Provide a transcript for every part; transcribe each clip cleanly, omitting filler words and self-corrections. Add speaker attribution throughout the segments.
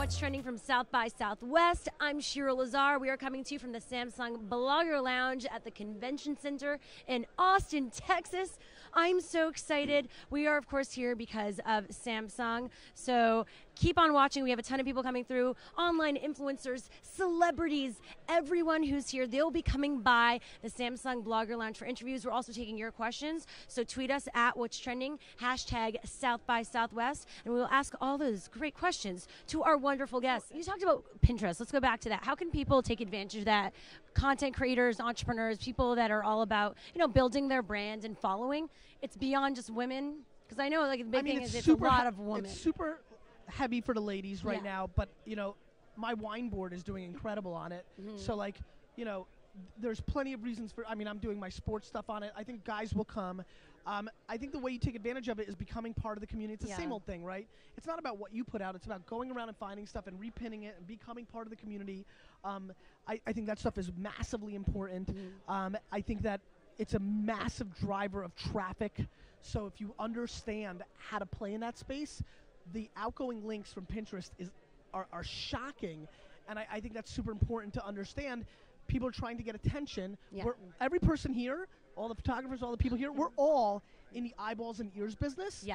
Speaker 1: What's Trending from South by Southwest. I'm Shira Lazar. We are coming to you from the Samsung Blogger Lounge at the Convention Center in Austin, Texas. I'm so excited. We are, of course, here because of Samsung. So keep on watching. We have a ton of people coming through, online influencers, celebrities, everyone who's here. They'll be coming by the Samsung Blogger Lounge for interviews. We're also taking your questions. So tweet us at What's Trending, hashtag South by Southwest, and we will ask all those great questions to our wonderful guests. You talked about Pinterest. Let's go back to that. How can people take advantage of that? Content creators, entrepreneurs, people that are all about, building their brand and following. It's beyond just women, because I know the big thing is it's a lot of women.
Speaker 2: It's super heavy for the ladies right now, but my wine board is doing incredible on it. So there's plenty of reasons for. I'm doing my sports stuff on it. I think guys will come. I think the way you take advantage of it is becoming part of the community. It's the same old thing, right? It's not about what you put out. It's about going around and finding stuff and repinning it and becoming part of the community. I think that stuff is massively important. I think that it's a massive driver of traffic. So if you understand how to play in that space, the outgoing links from Pinterest are shocking. And I think that's super important to understand. People are trying to get attention. Every person here, all the photographers, all the people here, we're all in the eyeballs and ears business.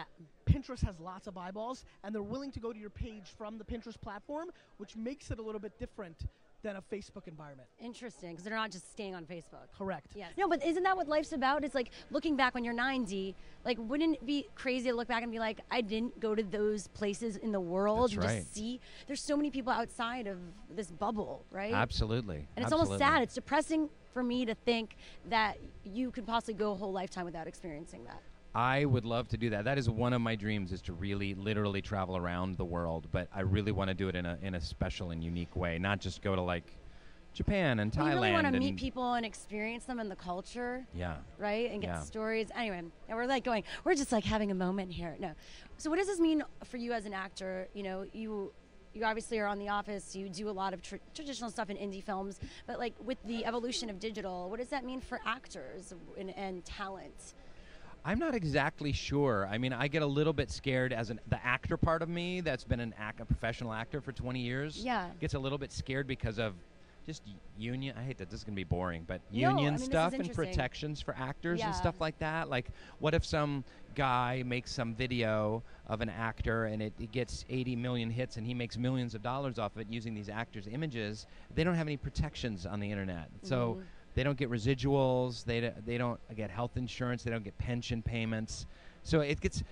Speaker 2: Pinterest has lots of eyeballs, and they're willing to go to your page from the Pinterest platform, which makes it a little bit different than a Facebook environment.
Speaker 1: Interesting, because they're not just staying on Facebook.
Speaker 2: Correct.
Speaker 1: Yes. No, but isn't that what life's about? It's like looking back when you're 90, wouldn't it be crazy to look back and be like, I didn't go to those places in the world and just see? There's so many people outside of this bubble, right?
Speaker 3: Absolutely.
Speaker 1: And it's almost sad. It's depressing for me to think that you could possibly go a whole lifetime without experiencing that.
Speaker 3: I would love to do that. That is one of my dreams, is to really literally travel around the world, but I really want to do it in a special and unique way, not just go to Japan and Thailand.
Speaker 1: You really want to meet people and experience them in the culture. Right? And get stories. Anyway, and we're just having a moment here. No. So what does this mean for you as an actor? You obviously are on The Office. You do a lot of traditional stuff in indie films, but with the evolution of digital, what does that mean for actors and talent?
Speaker 3: I'm not exactly sure. I get a little bit scared as the actor part of me that's been a professional actor for 20 years. Gets a little bit scared because of just union. I hate that this is going to be boring, but union stuff and protections for actors and stuff like that. What if some guy makes some video of an actor and it gets 80 million hits and he makes millions of dollars off of it using these actors' images? They don't have any protections on the internet. So they don't get residuals, they don't get health insurance, they don't get pension payments. So it gets,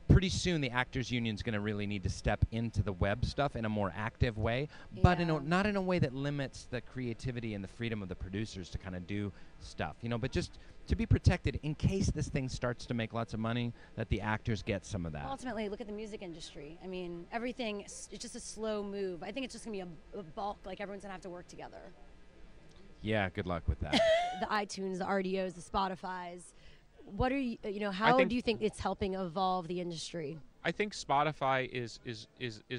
Speaker 3: pretty soon the actors union's going to really need to step into the web stuff in a more active way, but not in a way that limits the creativity and the freedom of the producers to kind of do stuff, but just to be protected in case this thing starts to make lots of money, that the actors get some of that.
Speaker 1: Ultimately, look at the music industry. Everything, it's just a slow move. I think it's just going to be a bulk, everyone's going to have to work together.
Speaker 3: Yeah, good luck with that.
Speaker 1: The iTunes, the RDOs, the Spotifys. What are how do you think it's helping evolve the industry?
Speaker 4: I think Spotify is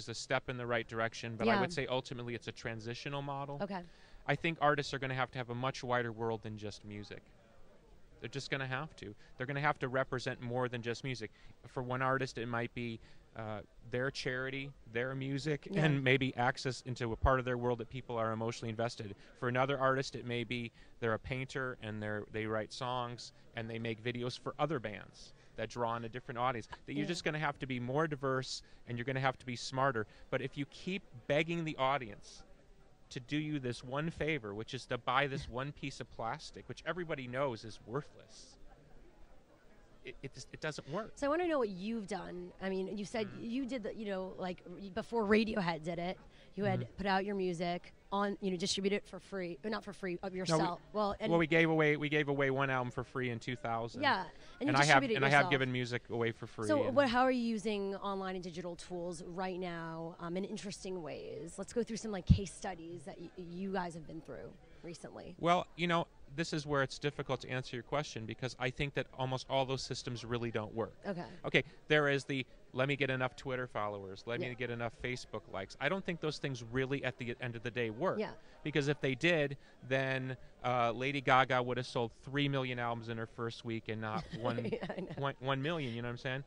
Speaker 4: a step in the right direction, but I would say ultimately it's a transitional model.
Speaker 1: Okay.
Speaker 4: I think artists are going to have a much wider world than just music. They're just going to have to. They're going to have to represent more than just music. For one artist, it might be their charity, their music, and maybe access into a part of their world that people are emotionally invested. For another artist, it may be they're a painter and they write songs and they make videos for other bands that draw in a different audience. That you're just going to have to be more diverse and you're going to have to be smarter. But if you keep begging the audience to do you this one favor, which is to buy this one piece of plastic, which everybody knows is worthless, it doesn't work.
Speaker 1: So I want to know what you've done. You said you did before Radiohead did it, you had put out your music on, distribute it for free, or not for free, of yourself.
Speaker 4: No, we gave away one album for free in 2000.
Speaker 1: Yeah,
Speaker 4: and I have given music away for free.
Speaker 1: So how are you using online and digital tools right now in interesting ways? Let's go through some case studies that you guys have been through recently.
Speaker 4: Well, this is where it's difficult to answer your question, because I think that almost all those systems really don't work. Okay, there is the let me get enough Twitter followers, let me get enough Facebook likes. I don't think those things really at the end of the day work. Because if they did, then Lady Gaga would have sold 3 million albums in her first week and not 1 million, you know what I'm saying?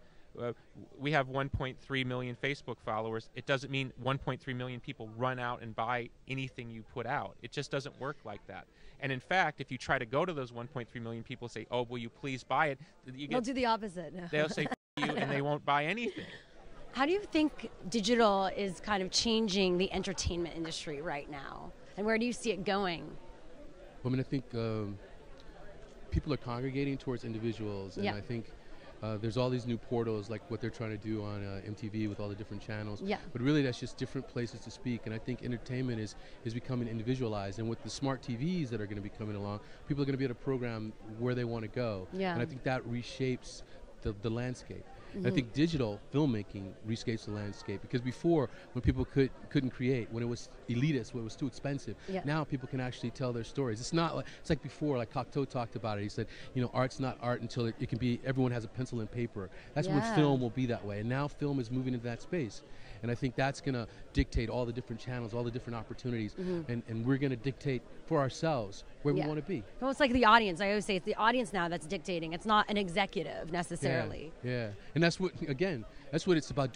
Speaker 4: we have 1.3 million Facebook followers. It doesn't mean 1.3 million people run out and buy anything you put out. It just doesn't work like that. And in fact, if you try to go to those 1.3 million people and say, "Oh, will you please buy it?"
Speaker 1: They'll do the opposite.
Speaker 4: They'll say you, and they won't buy anything.
Speaker 1: How do you think digital is kind of changing the entertainment industry right now? And where do you see it going?
Speaker 5: I mean, I think people are congregating towards individuals, and I think there's all these new portals, like what they're trying to do on MTV with all the different channels.
Speaker 1: Yeah.
Speaker 5: But really, that's just different places to speak. And I think entertainment is becoming individualized. And with the smart TVs that are going to be coming along, people are going to be able to program where they want to go.
Speaker 1: Yeah.
Speaker 5: And I think that reshapes the landscape. I think digital filmmaking reshapes the landscape, because before, when people couldn't create, when it was elitist, when it was too expensive, now people can actually tell their stories. It's not like, it's like before, like Cocteau talked about it. He said, you know, art's not art until it can be, everyone has a pencil and paper. That's when film will be that way. And now film is moving into that space. And I think that's going to dictate all the different channels, all the different opportunities. And we're going to dictate for ourselves where we want to be.
Speaker 1: Well, it's like the audience. I always say it's the audience now that's dictating. It's not an executive necessarily.
Speaker 5: Yeah. And that's what, again, that's what it's about,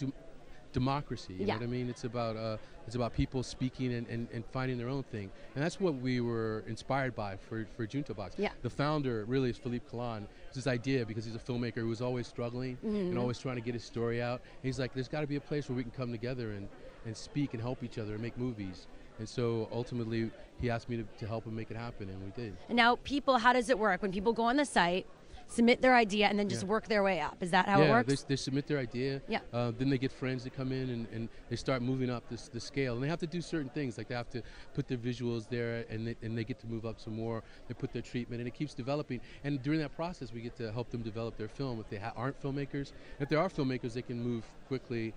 Speaker 5: democracy. You know what I mean? It's about people speaking and finding their own thing. And that's what we were inspired by for Junto Box.
Speaker 1: Yeah.
Speaker 5: The founder really is Philippe Calan. It's his idea because he's a filmmaker who was always struggling and always trying to get his story out. And he's like, there's got to be a place where we can come together and speak and help each other and make movies. And so ultimately he asked me to help him make it happen, and we did.
Speaker 1: And now people, how does it work? When people go on the site, submit their idea, and then just work their way up. Is that how it works?
Speaker 5: They submit their idea.
Speaker 1: Yeah.
Speaker 5: Then they get friends to come in and they start moving up the scale. And they have to do certain things, like they have to put their visuals there, and they get to move up some more. They put their treatment, and it keeps developing. And during that process, we get to help them develop their film. If they aren't filmmakers, if they are filmmakers, they can move quickly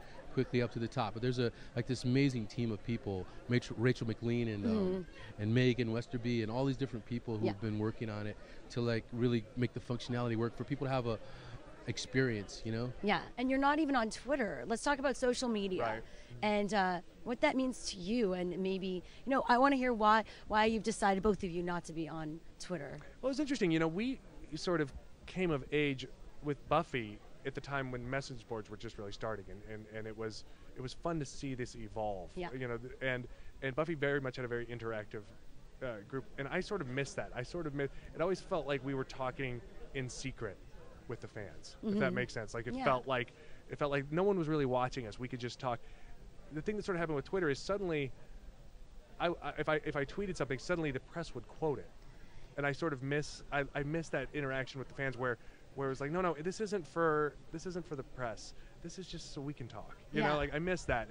Speaker 5: up to the top. But there's this amazing team of people, Rachel McLean and Megan Westerby and all these different people who've been working on it to like really make the functionality work for people to have a experience, you know?
Speaker 1: Yeah, and you're not even on Twitter. Let's talk about social media and what that means to you, and maybe, you know, I want to hear why you've decided, both of you, not to be on Twitter.
Speaker 6: Well, it's interesting. You know, we sort of came of age with Buffy at the time when message boards were just really starting, and it was fun to see this evolve.
Speaker 1: Yeah.
Speaker 6: You know, and Buffy very much had a very interactive group, and I sort of missed that. It always felt like we were talking in secret with the fans, if that makes sense. Like it felt like no one was really watching us. We could just talk. The thing that sort of happened with Twitter is suddenly, if I tweeted something, suddenly the press would quote it, and I sort of miss that interaction with the fans where it was like, no, this isn't for the press. This is just so we can talk. You know, like I miss that,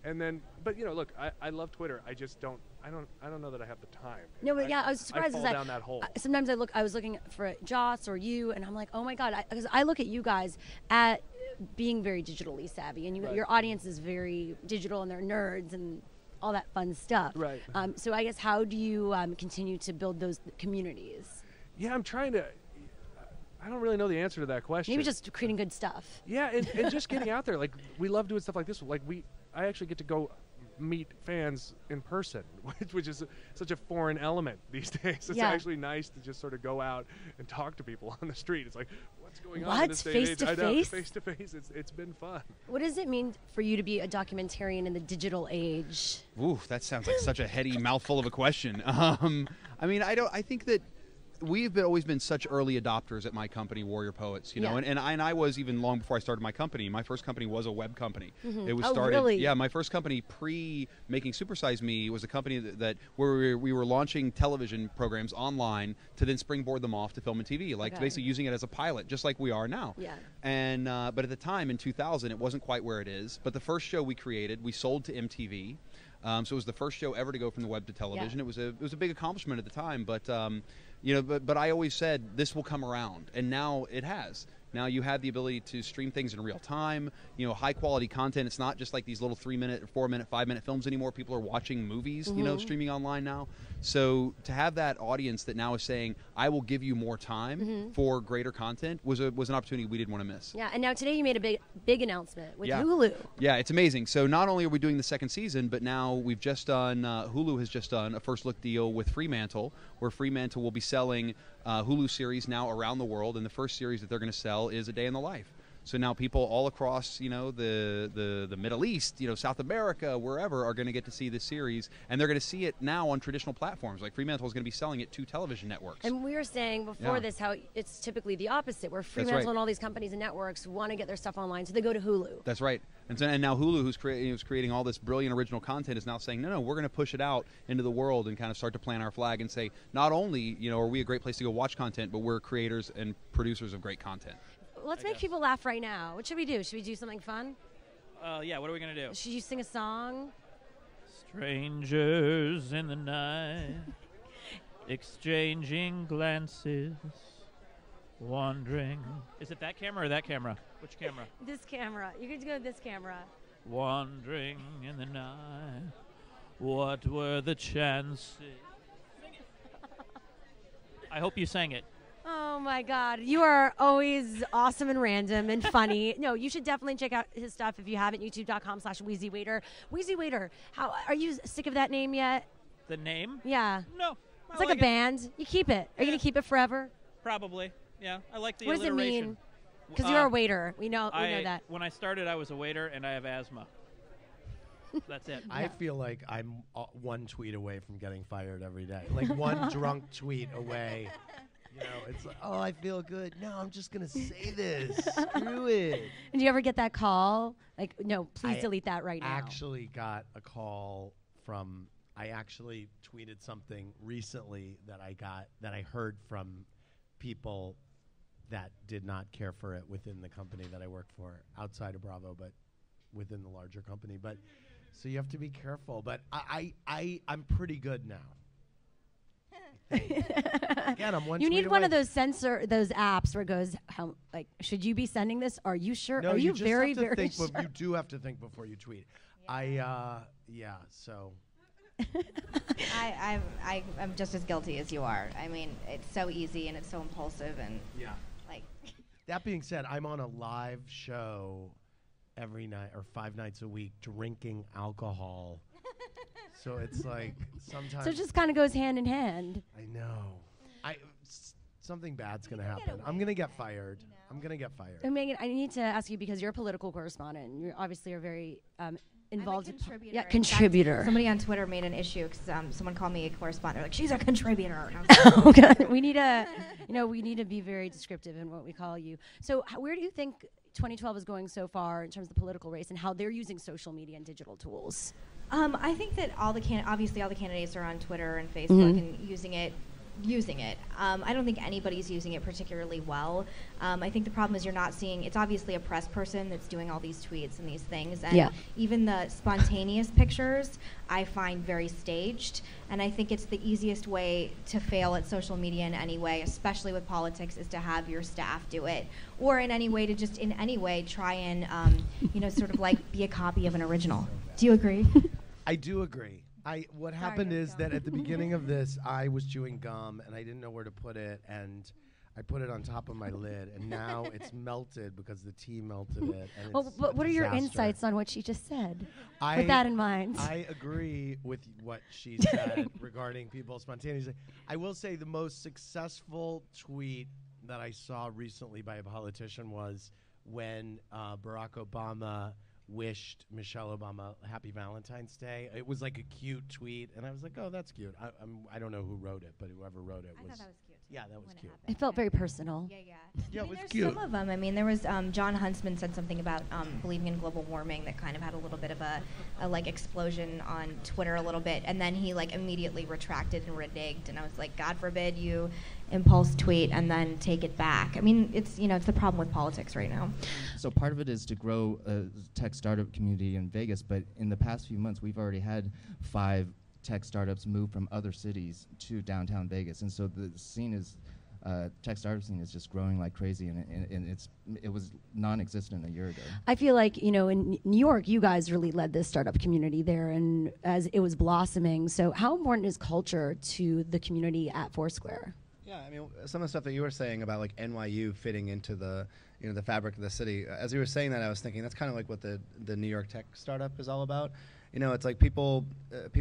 Speaker 6: and then, but you know, look, I love Twitter. I just don't know that I have the time.
Speaker 1: No, but I was surprised.
Speaker 6: I fall down that hole.
Speaker 1: Sometimes I was looking for Joss or you, and I'm like, oh my God, because I look at you guys at being very digitally savvy, and your audience is very digital, and they're nerds and all that fun stuff.
Speaker 6: Right.
Speaker 1: So I guess, how do you continue to build those communities?
Speaker 6: Yeah, I'm trying to. I don't really know the answer to that question.
Speaker 1: Maybe just creating good stuff.
Speaker 6: Yeah, and just getting out there. Like, we love doing stuff like this. Like, I actually get to go meet fans in person, which is such a foreign element these days. It's actually nice to just sort of go out and talk to people on the street. It's like, what's going on in this day and age? I know, face to face. It's been fun.
Speaker 1: What does it mean for you to be a documentarian in the digital age?
Speaker 7: Ooh, that sounds like such a heady mouthful of a question. I mean, I think that we've always been such early adopters at my company, Warrior Poets, you know, and I was even long before I started my company. My first company was a web company. It was started,
Speaker 1: really?
Speaker 7: Yeah, my first company pre-making Super Size Me was a company that where we were launching television programs online to then springboard them off to film and TV, like basically using it as a pilot, just like we are now.
Speaker 1: Yeah.
Speaker 7: And but at the time in 2000, it wasn't quite where it is. But the first show we created, we sold to MTV. So it was the first show ever to go from the web to television. It was a big accomplishment at the time, but you know, but I always said this will come around, and now it has. Now you have the ability to stream things in real time, you know, high quality content. It's not just like these little 3-minute, 4-minute, 5-minute films anymore. People are watching movies, you know, streaming online now. So to have that audience that now is saying, I will give you more time for greater content was an opportunity we didn't want to miss.
Speaker 1: Yeah, and now today you made a big announcement with Hulu.
Speaker 7: Yeah, it's amazing. So not only are we doing the second season, but now we've just done, Hulu has just done a first look deal with Fremantle, where Fremantle will be selling Hulu series now around the world, and the first series that they're going to sell is A Day in the Life. So now people all across, the Middle East, South America, wherever, are going to get to see this series, and they're going to see it now on traditional platforms. Like Fremantle is going to be selling it to television networks.
Speaker 1: And we were saying before this how it's typically the opposite, where Fremantle and all these companies and networks want to get their stuff online, so they go to Hulu.
Speaker 7: That's right. And now Hulu, who's creating all this brilliant original content, is now saying, no, we're going to push it out into the world and kind of start to plant our flag and say, not only are we a great place to go watch content, but we're creators and producers of great content.
Speaker 1: Let's make people laugh right now. What should we do? Should we do something fun?
Speaker 8: Yeah, what are we going to do?
Speaker 1: Should you sing a song?
Speaker 8: Strangers in the night, exchanging glances, wandering. Is it that camera or that camera? Which camera?
Speaker 1: This camera. You could go to this camera.
Speaker 8: Wandering in the night, what were the chances? Sing it. I hope you sang it.
Speaker 1: Oh my God, you are always awesome and random and funny. No, you should definitely check out his stuff if you haven't. YouTube.com/WheezyWaiter. Wheezy Waiter. How are you sick of that name yet?
Speaker 8: The name?
Speaker 1: Yeah.
Speaker 8: No.
Speaker 1: It's like a band. You keep it. Are you gonna keep it forever?
Speaker 8: Probably. Yeah. I like the
Speaker 1: What does it
Speaker 8: alliteration.
Speaker 1: mean? Because you're a waiter. We know that.
Speaker 8: When I started, I was a waiter, and I have asthma. That's it.
Speaker 9: I feel like I'm one tweet away from getting fired every day. Like one drunk tweet away. It's like, oh, I feel good. No, I'm just going to say this. Screw it.
Speaker 1: And do you ever get that call? Like, no, please delete that right now.
Speaker 9: I actually got a call from, I actually tweeted something recently that I heard from people that did not care for it within the company that I work for, outside of Bravo, but within the larger company. But so you have to be careful. But I'm pretty good now. Again, I'm one
Speaker 1: you
Speaker 9: tweet
Speaker 1: need one
Speaker 9: away.
Speaker 1: of those those apps where it goes, should you be sending this? Are you sure?
Speaker 9: No,
Speaker 1: Are you
Speaker 9: just
Speaker 1: very,
Speaker 9: have to
Speaker 1: very
Speaker 9: think,
Speaker 1: sure?
Speaker 9: But you do have to think before you tweet. So.
Speaker 10: I'm just as guilty as you are. I mean, it's so easy and it's so impulsive and like.
Speaker 9: That being said, I'm on a live show every night or 5 nights a week drinking alcohol. So it's like sometimes.
Speaker 1: So it just kind of goes hand in hand.
Speaker 9: I know. Something bad's gonna happen. I'm gonna get fired. I'm gonna get fired.
Speaker 1: And Megan, I need to ask you because you're a political correspondent. And you obviously are very involved.
Speaker 10: I'm a contributor.
Speaker 1: Yeah, contributor.
Speaker 10: Somebody on Twitter made an issue because someone called me a correspondent. They're like, she's a contributor. And I was
Speaker 1: Oh God, we need to be very descriptive in what we call you. So where do you think 2012 is going so far in terms of the political race and how they're using social media and digital tools?
Speaker 10: I think that obviously all the candidates are on Twitter and Facebook and using it. I don't think anybody's using it particularly well. I think the problem is you're not seeing, it's obviously a press person that's doing all these tweets and these things. And even the spontaneous pictures I find very staged. And I think it's the easiest way to fail at social media in any way, especially with politics, is to have your staff do it. Or in any way to just in any way try and, sort of like be a copy of an original. Do you agree?
Speaker 9: I do agree. What happened is that at the beginning of this, I was chewing gum and I didn't know where to put it, and I put it on top of my lid, and now it's melted because the tea melted it. And
Speaker 1: well, but what are your insights on what she just said? With that in mind,
Speaker 9: I agree with what she said regarding people spontaneously. I will say the most successful tweet that I saw recently by a politician was when Barack Obama wished Michelle Obama Happy Valentine's Day. It was like a cute tweet, and I was like, "Oh, that's cute." I don't know who wrote it, but whoever wrote it
Speaker 10: I thought that was cute.
Speaker 9: Yeah, that was cute.
Speaker 1: it felt very personal.
Speaker 9: Yeah, it was
Speaker 10: there's
Speaker 9: cute.
Speaker 10: some of them. I mean, there was John Huntsman said something about believing in global warming that kind of had a little bit of a like explosion on Twitter a little bit, and then he like immediately retracted and reneged, and I was like, God forbid you impulse tweet and then take it back. I mean, it's it's the problem with politics right now.
Speaker 11: So part of it is to grow a tech startup community in Vegas, but in the past few months, we've already had 5 tech startups move from other cities to downtown Vegas, and so the scene is tech startup scene is just growing like crazy, and it was non-existent a year ago.
Speaker 1: I feel like in New York, you guys really led this startup community there, and as it was blossoming. So how important is culture to the community at Foursquare?
Speaker 12: Yeah, I mean, some of the stuff that you were saying about like NYU fitting into the the fabric of the city. As you were saying that, I was thinking that's kind of like what the New York tech startup is all about. It's like people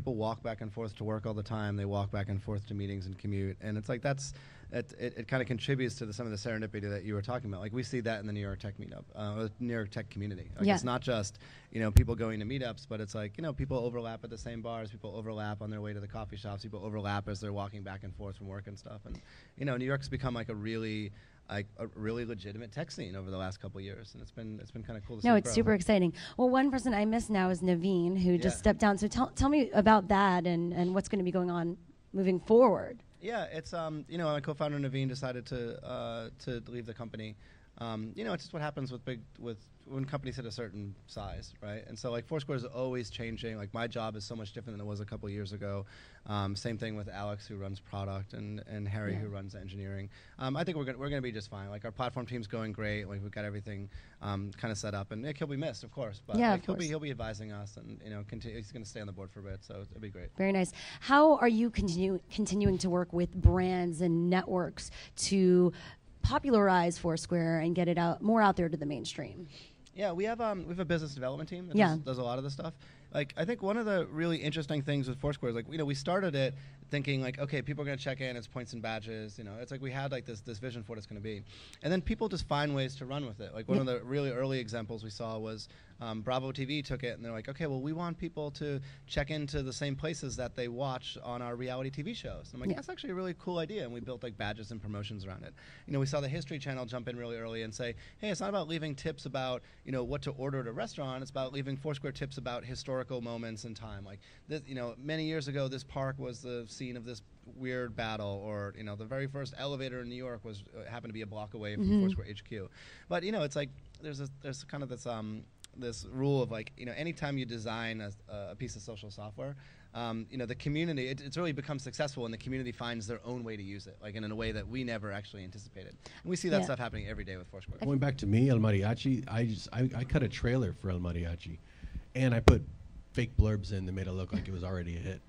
Speaker 12: walk back and forth to work all the time. They walk back and forth to meetings and commute, and it's like that's it kind of contributes to some of the serendipity that you were talking about. Like we see that in the New York Tech meetup, New York Tech community. Like it's not just people going to meetups, but it's like people overlap at the same bars, people overlap on their way to the coffee shops, people overlap as they're walking back and forth from work and stuff. And New York's become like a really legitimate tech scene over the last couple of years, and it's been kind of cool to see.
Speaker 1: No,
Speaker 12: it
Speaker 1: it's
Speaker 12: grow.
Speaker 1: super exciting. Well, one person I miss now is Naveen, who just stepped down. So tell me about that and what's going to be going on moving forward.
Speaker 12: Yeah, it's my co-founder Naveen decided to leave the company. It's just what happens with when companies hit a certain size, right? And so like Foursquare is always changing. Like my job is so much different than it was a couple of years ago. Same thing with Alex, who runs product, and Harry, who runs engineering. I think we're gonna be just fine. Like our platform team's going great. Like we've got everything kind of set up, and Nick, he'll be missed, of course. But he'll be advising us, and he's gonna stay on the board for a bit, so it'll be great.
Speaker 1: Very nice. How are you continuing to work with brands and networks to popularize Foursquare and get it more out there to the mainstream?
Speaker 12: Yeah, we have a business development team that does a lot of this stuff. Like I think one of the really interesting things with Foursquare is like we started it thinking like, okay, people are going to check in, it's points and badges, it's like we had like this vision for what it's going to be, and then people just find ways to run with it. Like one of the really early examples we saw was Bravo TV took it and they're like, okay, well we want people to check into the same places that they watch on our reality TV shows. And I'm like, that's actually a really cool idea, and we built like badges and promotions around it. We saw the History Channel jump in really early and say, hey, it's not about leaving tips about what to order at a restaurant, it's about leaving Foursquare tips about historical moments in time. Like this, many years ago this park was the scene of this weird battle, or the very first elevator in New York was happened to be a block away from Foursquare HQ. But it's like there's kind of this rule of like anytime you design a piece of social software, the community it's really become successful when the community finds their own way to use it, like in a way that we never actually anticipated. And we see that stuff happening every day with Foursquare.
Speaker 13: Going back to me, El Mariachi, I cut a trailer for El Mariachi, and I put fake blurbs in that made it look like it was already a hit.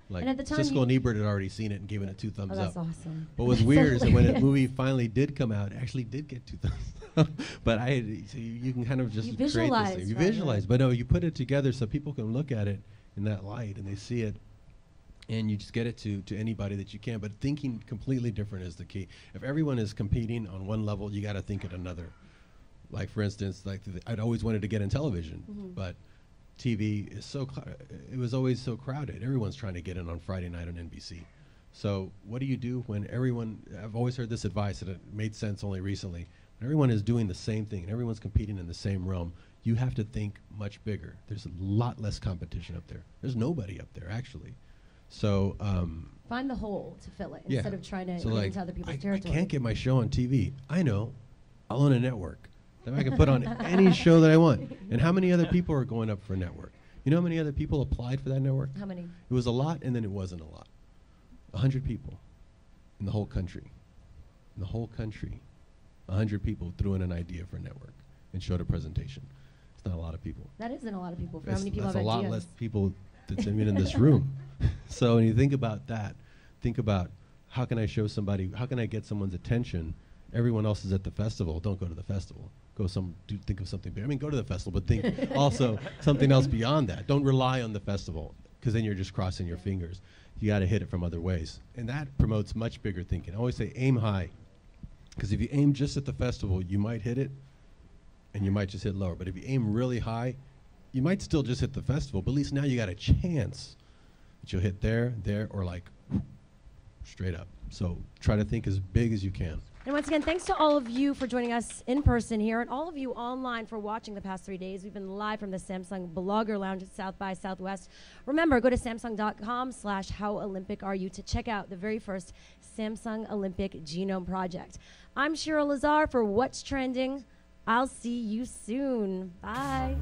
Speaker 13: Like
Speaker 1: and at the time
Speaker 13: Siskel and Ebert had already seen it and given it 2 thumbs up.
Speaker 1: That's awesome.
Speaker 13: What was weird is that when the movie finally did come out, it actually did get 2 thumbs up. But so you can kind of just create this thing. You visualize, but no, you put it together so people can look at it in that light and they see it, and you just get it to anybody that you can. But thinking completely different is the key. If everyone is competing on one level, you got to think at another. Like for instance, like I'd always wanted to get in television, but TV is it was always so crowded. Everyone's trying to get in on Friday night on NBC. So what do you do when I've always heard this advice, and it made sense only recently, when everyone is doing the same thing and everyone's competing in the same realm, you have to think much bigger. There's a lot less competition up there. There's nobody up there actually. So
Speaker 1: find the hole to fill it instead of trying to get into other people's territory.
Speaker 13: I can't get my show on TV. I know. I'll own a network. Then I can put on any show that I want. And how many other people are going up for a network? You know how many other people applied for that network?
Speaker 1: How many?
Speaker 13: It was a lot, and then it wasn't a lot. 100 people in the whole country. In the whole country, 100 people threw in an idea for a network and showed a presentation. It's not a lot of people.
Speaker 1: That isn't a lot of people. For how many people have
Speaker 13: ideas? That's a lot less people that's in this room. So when you think about that, think about how can I show somebody, how can I get someone's attention? Everyone else is at the festival. Don't go to the festival. Think of something big. I mean, go to the festival, but think also something else beyond that. Don't rely on the festival, because then you're just crossing your fingers. You got to hit it from other ways. And that promotes much bigger thinking. I always say aim high, because if you aim just at the festival, you might hit it, and you might just hit lower. But if you aim really high, you might still just hit the festival, but at least now you got a chance that you'll hit there, or like straight up. So try to think as big as you can.
Speaker 1: And once again, thanks to all of you for joining us in person here, and all of you online for watching the past 3 days. We've been live from the Samsung Blogger Lounge at South by Southwest. Remember, go to samsung.com/howolympicareyu to check out the very first Samsung Olympic Genome Project. I'm Cheryl Lazar for What's Trending. I'll see you soon. Bye.